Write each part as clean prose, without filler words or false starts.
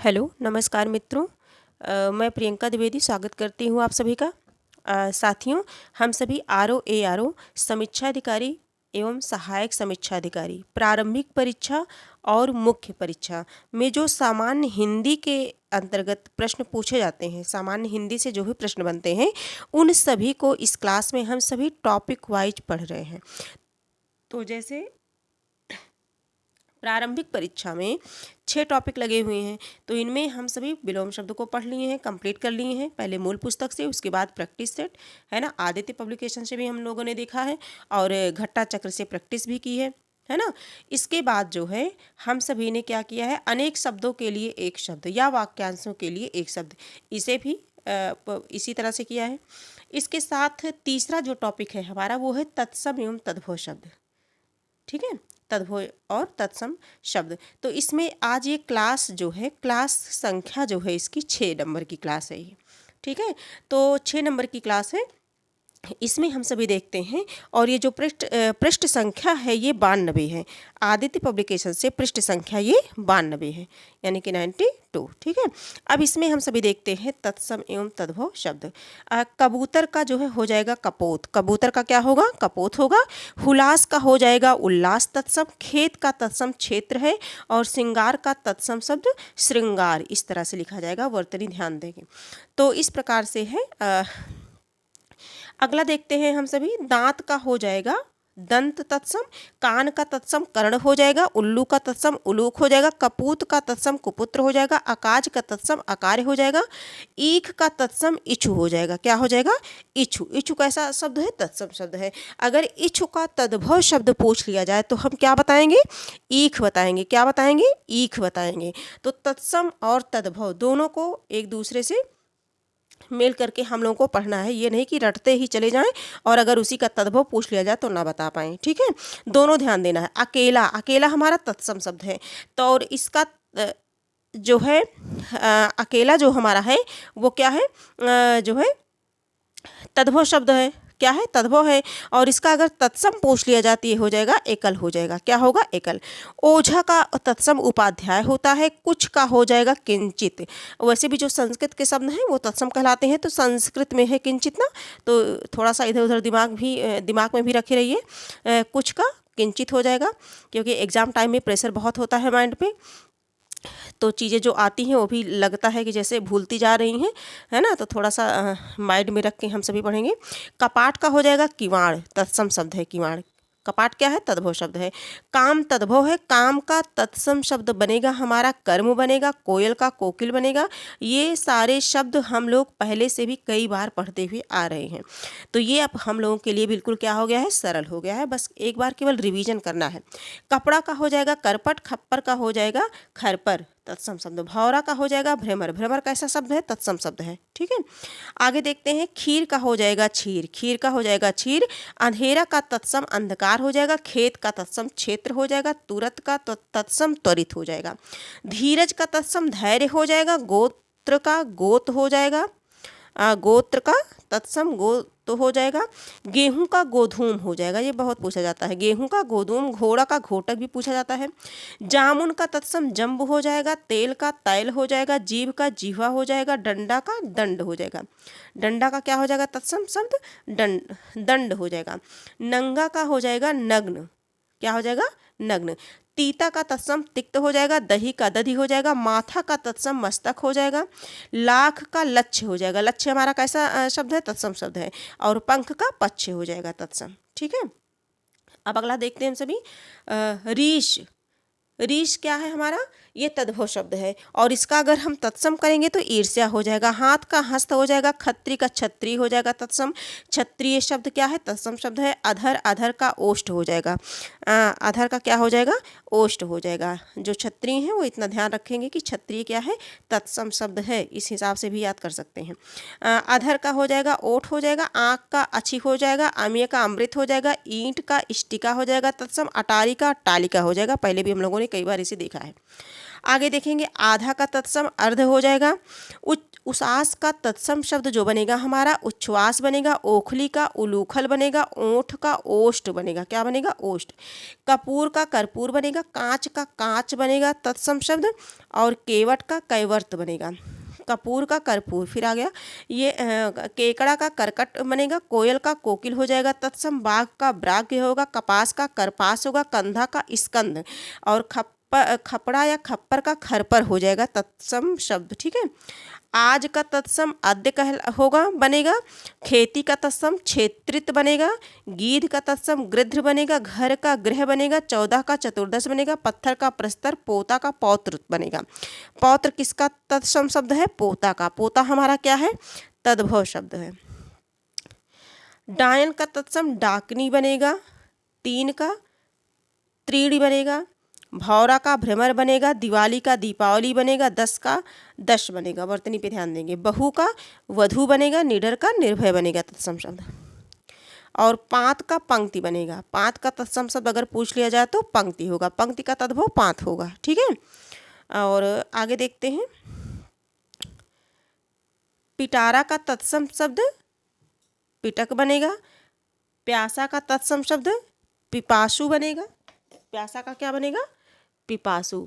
Hello, नमस्कार मित्रों। मैं प्रियंका द्विवेदी स्वागत करती हूँ आप सभी का। साथियों, हम सभी आर ओ समीक्षा अधिकारी एवं सहायक समीक्षा अधिकारी प्रारंभिक परीक्षा और मुख्य परीक्षा में जो सामान्य हिंदी के अंतर्गत प्रश्न पूछे जाते हैं, सामान्य हिंदी से जो भी प्रश्न बनते हैं, उन सभी को इस क्लास में हम सभी टॉपिक वाइज पढ़ रहे हैं। तो जैसे प्रारंभिक परीक्षा में 6 टॉपिक लगे हुए हैं, तो इनमें हम सभी विलोम शब्द को पढ़ लिए हैं, कंप्लीट कर लिए हैं, पहले मूल पुस्तक से, उसके बाद प्रैक्टिस सेट, है ना, आदित्य पब्लिकेशन से भी हम लोगों ने देखा है और घट्टा चक्र से प्रैक्टिस भी की है ना। इसके बाद जो है हम सभी ने क्या किया है, अनेक शब्दों के लिए एक शब्द या वाक्यांशों के लिए एक शब्द, इसे भी इसी तरह से किया है। इसके साथ तीसरा जो टॉपिक है हमारा वो है तत्सम एवं तद्भव शब्द, ठीक है, तद्भव और तत्सम शब्द। तो इसमें आज ये क्लास जो है, क्लास संख्या जो है इसकी 6 नंबर की क्लास है ये, ठीक है। तो 6 नंबर की क्लास है, इसमें हम सभी देखते हैं। और ये जो पृष्ठ संख्या है ये 92 है। आदित्य पब्लिकेशन से पृष्ठ संख्या ये 92 है, यानी कि 92, ठीक है। अब इसमें हम सभी देखते हैं तत्सम एवं तद्भव शब्द। कबूतर का जो है हो जाएगा कपोत, कबूतर का क्या होगा, कपोत होगा। हुलास का हो जाएगा उल्लास तत्सम, खेत का तत्सम क्षेत्र है, और श्रृंगार का तत्सम शब्द श्रृंगार, इस तरह से लिखा जाएगा, वर्तनी ध्यान देंगे। तो इस प्रकार से है। अगला देखते हैं हम सभी, दांत का हो जाएगा दंत तत्सम, कान का तत्सम कर्ण हो जाएगा, उल्लू का तत्सम उलूक हो जाएगा, कपूत का तत्सम कुपुत्र हो जाएगा, अकाज का तत्सम अकार्य हो जाएगा, ईख का तत्सम इच्छु हो जाएगा। क्या हो जाएगा, इच्छु। इच्छु कैसा शब्द है, तत्सम शब्द है। अगर इच्छु का तद्भव शब्द पूछ लिया जाए तो हम क्या बताएंगे, ईख बताएंगे। क्या बताएंगे, ईख बताएंगे। तो तत्सम और तद्भव दोनों को एक दूसरे से मेल करके हम लोगों को पढ़ना है, ये नहीं कि रटते ही चले जाएं और अगर उसी का तद्भव पूछ लिया जाए तो ना बता पाएं, ठीक है। दोनों ध्यान देना है। अकेला, अकेला हमारा तत्सम शब्द है, तो और इसका जो है अकेला जो हमारा है वो क्या है, जो है तद्भव शब्द है। क्या है, तद्भव है। और इसका अगर तत्सम पूछ लिया जाती है हो जाएगा एकल हो जाएगा। क्या होगा, एकल। ओझा का तत्सम उपाध्याय होता है, कुछ का हो जाएगा किंचित। वैसे भी जो संस्कृत के शब्द हैं वो तत्सम कहलाते हैं, तो संस्कृत में है किंचित ना, तो थोड़ा सा इधर उधर दिमाग में भी रखे रहिए। कुछ का किंचित हो जाएगा, क्योंकि एग्जाम टाइम में प्रेशर बहुत होता है माइंड पे, तो चीज़ें जो आती हैं वो भी लगता है कि जैसे भूलती जा रही हैं, है ना, तो थोड़ा सा माइंड में रख के हम सभी पढ़ेंगे। कपाट का हो जाएगा किवाड़, तत्सम शब्द है किवाड़। कपाट क्या है, तद्भव शब्द है। काम तद्भव है, काम का तत्सम शब्द बनेगा हमारा कर्म बनेगा, कोयल का कोकिल बनेगा। ये सारे शब्द हम लोग पहले से भी कई बार पढ़ते हुए आ रहे हैं, तो ये अब हम लोगों के लिए बिल्कुल क्या हो गया है, सरल हो गया है, बस एक बार केवल रिवीजन करना है। कपड़ा का हो जाएगा करपट, खप्पर का हो जाएगा खरपर, तत्सम शब्द। भौरा का हो जाएगा भ्रमर, भ्रमर कैसा शब्द है, तत्सम शब्द है, ठीक है। आगे देखते हैं, खीर का हो जाएगा क्षीर, खीर का हो जाएगा क्षीर। अंधेरा का तत्सम अंधकार हो जाएगा, खेत का तत्सम क्षेत्र हो जाएगा, तुरत का तत्सम त्वरित हो जाएगा। धीरज का तत्सम धैर्य हो जाएगा, गोत्र का गोत हो जाएगा, गोत्र का तत्सम गोत हो जाएगा। गेहूं का गोधूम हो जाएगा, ये बहुत पूछा जाता है, गेहूं का गोधूम। घोड़ा का घोटक भी पूछा जाता है। जामुन का तत्सम जम्ब हो जाएगा, तेल का तैल हो जाएगा, जीभ का जीवा हो जाएगा, डंडा का दंड हो जाएगा। डंडा का क्या हो जाएगा, तत्सम शब्द दंड हो जाएगा। नंगा का हो जाएगा नग्न, क्या हो जाएगा, नग्न। तीता का तत्सम तिक्त हो जाएगा, दही का दधी हो जाएगा, माथा का तत्सम मस्तक हो जाएगा। लाख का लक्ष्य हो जाएगा, लक्ष्य हमारा कैसा शब्द है, तत्सम शब्द है। और पंख का पक्ष हो जाएगा, तत्सम, ठीक है। अब अगला देखते हैं हम सभी, रीश। रीश क्या है हमारा, ये तद्भव शब्द है, और इसका अगर हम तत्सम करेंगे तो ईर्ष्या हो जाएगा। हाथ का हस्त हो जाएगा, खत्री का छत्री हो जाएगा, तत्सम। क्षत्रिय शब्द क्या है, तत्सम शब्द है। अधर, अधर का ओष्ठ हो जाएगा, अधर का क्या हो जाएगा, ओष्ठ हो जाएगा। जो क्षत्रिय हैं वो इतना ध्यान रखेंगे कि क्षत्रिय क्या है, तत्सम शब्द है, इस हिसाब से भी याद कर सकते हैं। अधर का हो जाएगा ओठ हो जाएगा, आँख का अच्छी हो जाएगा, अम्य का अमृत हो जाएगा, ईंट का इष्टिका हो जाएगा, तत्सम। अटारी का टालिका हो जाएगा, पहले भी हम लोगों ने कई बार इसे देखा है। आगे देखेंगे आधा का तत्सम अर्ध हो जाएगा। उसास का तत्सम शब्द जो बनेगा हमारा उच्छ्वास बनेगा, ओखली का उलूखल बनेगा, ओठ का ओष्ठ बनेगा। क्या बनेगा? ओष्ठ। कपूर का कर्पूर बनेगा, कांच का कांच बनेगा तत्सम शब्द, और केवट का कैवर्त बनेगा। कपूर का कर्पूर, फिर आ गया ये केकड़ा का करकट बनेगा, कोयल का कोकिल हो जाएगा तत्सम, बाघ का ब्राग्य होगा, कपास का करपास होगा, कंधा का स्कंद, और खपड़ा या खप्पर का खरपर हो जाएगा तत्सम शब्द। ठीक है। आज का तत्सम अद्य कह होगा बनेगा, खेती का तत्सम क्षेत्रित बनेगा, गीध का तत्सम गृध्र बनेगा, घर का गृह बनेगा, 14 का चतुर्दश बनेगा, पत्थर का प्रस्तर, पोता का पौत्र बनेगा। पौत्र किसका तत्सम शब्द है? पोता का। पोता हमारा क्या है? तद्भव शब्द है। डायन का तत्सम डाकनी बनेगा, 3 का त्रीड़ी बनेगा, भौरा का भ्रमर बनेगा, दिवाली का दीपावली बनेगा, 10 का दश बनेगा। वर्तनी पे ध्यान देंगे। बहू का वधू बनेगा, निडर का निर्भय बनेगा तत्सम शब्द, और पांत का पंक्ति बनेगा। पांत का तत्सम शब्द अगर पूछ लिया जाए तो पंक्ति होगा, पंक्ति का तद्भव पांत होगा। ठीक है। और आगे देखते हैं, पिटारा का तत्सम शब्द पिटक बनेगा, प्यासा का तत्सम शब्द पिपासु बनेगा। प्यासा का क्या बनेगा? पिपासु।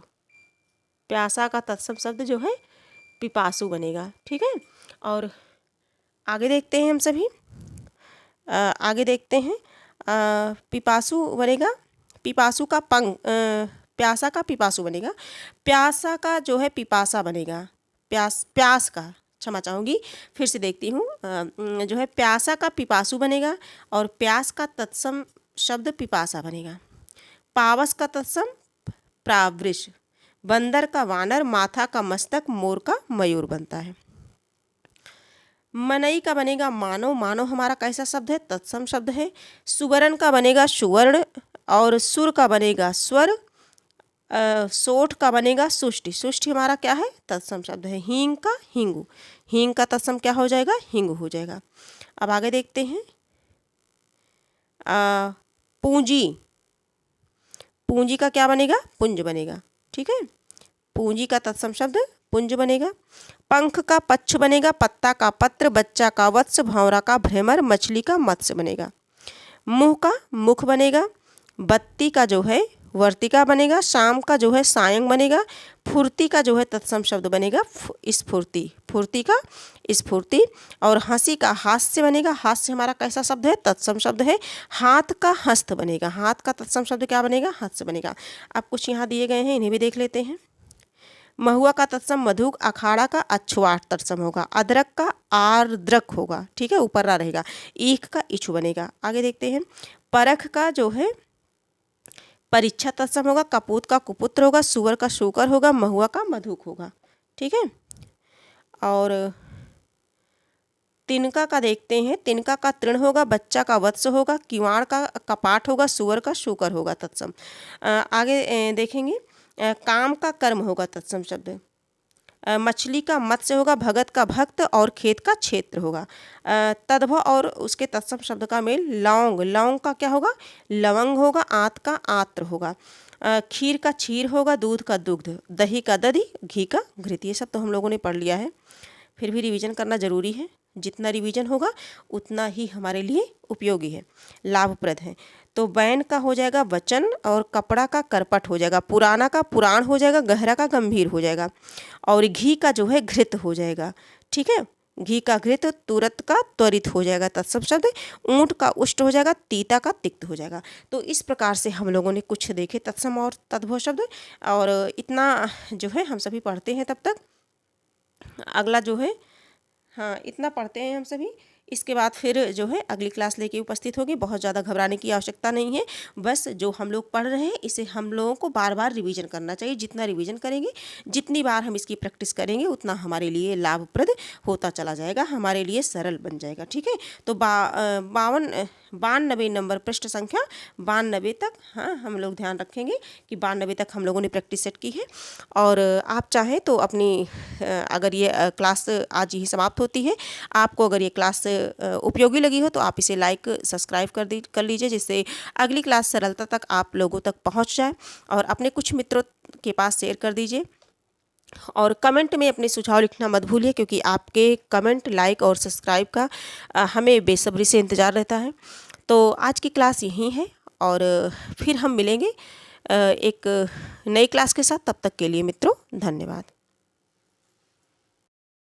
प्यासा का तत्सम शब्द जो है पिपासु बनेगा। ठीक है। और आगे देखते हैं हम सभी, आगे देखते हैं, पिपासु बनेगा, पिपासु का प्यासा का पिपासु बनेगा, प्यासा का जो है पिपासा बनेगा, प्यास का, क्षमा चाहूँगी, फिर से देखती हूँ, जो है प्यासा का पिपासु बनेगा, और प्यास का तत्सम शब्द पिपासा बनेगा। पावस का तत्सम प्रावृष, बंदर का वानर, माथा का मस्तक, मोर का मयूर बनता है। मनई का बनेगा मानव, मानव हमारा कैसा शब्द है? तत्सम शब्द है। सुवर्ण का बनेगा सुवर्ण, और सुर का बनेगा स्वर, सोठ का बनेगा सुष्टि, सुष्टि हमारा क्या है? तत्सम शब्द है। हींग का हिंगू, हींग का तत्सम क्या हो जाएगा? हिंग हो जाएगा। अब आगे देखते हैं, पूंजी, पूंजी का क्या बनेगा? पुंज बनेगा। ठीक है। पूंजी का तत्सम शब्द पुंज बनेगा। पंख का पक्ष बनेगा, पत्ता का पत्र, बच्चा का वत्स, भंवरा का भ्रमर, मछली का मत्स्य बनेगा। मुंह का मुख बनेगा, बत्ती का जो है वर्तिका बनेगा, शाम का जो है सायं बनेगा, फुर्ती का जो है तत्सम शब्द बनेगा स्फूर्ति, फुर्ती का स्फूर्ति, और हंसी का हास्य बनेगा। हास्य हमारा कैसा शब्द है? तत्सम शब्द है। हाथ का हस्त बनेगा, हाथ का तत्सम शब्द क्या बनेगा? हस्त बनेगा। अब कुछ यहाँ दिए गए हैं, इन्हें भी देख लेते हैं। महुआ का तत्सम मधुक, अखाड़ा का अछुआट तत्सम होगा, अदरक का आर्द्रक होगा। ठीक है, ऊपर रा रहेगा। ईख का इछु बनेगा। आगे देखते हैं, परख का जो है परीक्षा तत्सम होगा, कपूत का कुपुत्र होगा, सुअर का शूकर होगा, महुआ का मधुक होगा। ठीक है। और तिनका का देखते हैं, तिनका का तृण होगा, बच्चा का वत्स होगा, किवाड़ का कपाट होगा, सुअर का शूकर होगा तत्सम। आगे देखेंगे, काम का कर्म होगा तत्सम शब्द, मछली का मत्स्य होगा, भगत का भक्त, और खेत का क्षेत्र होगा। तद्भव और उसके तत्सम शब्द का मेल, लौंग, लौंग का क्या होगा? लवंग होगा, आंत का आत्र होगा, खीर का क्षीर होगा, दूध का दुग्ध, दही का दधी, घी का घृत। ये सब तो हम लोगों ने पढ़ लिया है, फिर भी रिवीजन करना ज़रूरी है। जितना रिवीजन होगा उतना ही हमारे लिए उपयोगी है, लाभप्रद है। तो बैन का हो जाएगा वचन, और कपड़ा का करपट हो जाएगा, पुराना का पुराण हो जाएगा, गहरा का गंभीर हो जाएगा, और घी का जो है घृत हो जाएगा। ठीक है। घी का घृत, तुरत का त्वरित हो जाएगा तत्सम शब्द, ऊंट का उष्ट हो जाएगा, तीता का तिक्त हो जाएगा। तो इस प्रकार से हम लोगों ने कुछ देखे तत्सम और तद्भव शब्द, और इतना जो है हम सभी पढ़ते हैं। तब तक अगला जो है, हाँ, इतना पढ़ते हैं हम सभी। इसके बाद फिर जो है अगली क्लास लेके उपस्थित होगी। बहुत ज़्यादा घबराने की आवश्यकता नहीं है, बस जो हम लोग पढ़ रहे हैं इसे हम लोगों को बार बार रिवीजन करना चाहिए। जितना रिवीजन करेंगे, जितनी बार हम इसकी प्रैक्टिस करेंगे, उतना हमारे लिए लाभप्रद होता चला जाएगा, हमारे लिए सरल बन जाएगा। ठीक है। तो 92 नंबर पृष्ठ संख्या 92 तक, हाँ, हम लोग ध्यान रखेंगे कि 92 तक हम लोगों ने प्रैक्टिस सेट की है। और आप चाहें तो अपनी, अगर ये क्लास आज ही समाप्त होती है, आपको अगर ये क्लास उपयोगी लगी हो तो आप इसे लाइक सब्सक्राइब कर लीजिए, जिससे अगली क्लास सरलता तक आप लोगों तक पहुंच जाए, और अपने कुछ मित्रों के पास शेयर कर दीजिए। और कमेंट में अपने सुझाव लिखना मत भूलिए, क्योंकि आपके कमेंट, लाइक और सब्सक्राइब का हमें बेसब्री से इंतज़ार रहता है। तो आज की क्लास यहीं है, और फिर हम मिलेंगे एक नई क्लास के साथ। तब तक के लिए मित्रों, धन्यवाद।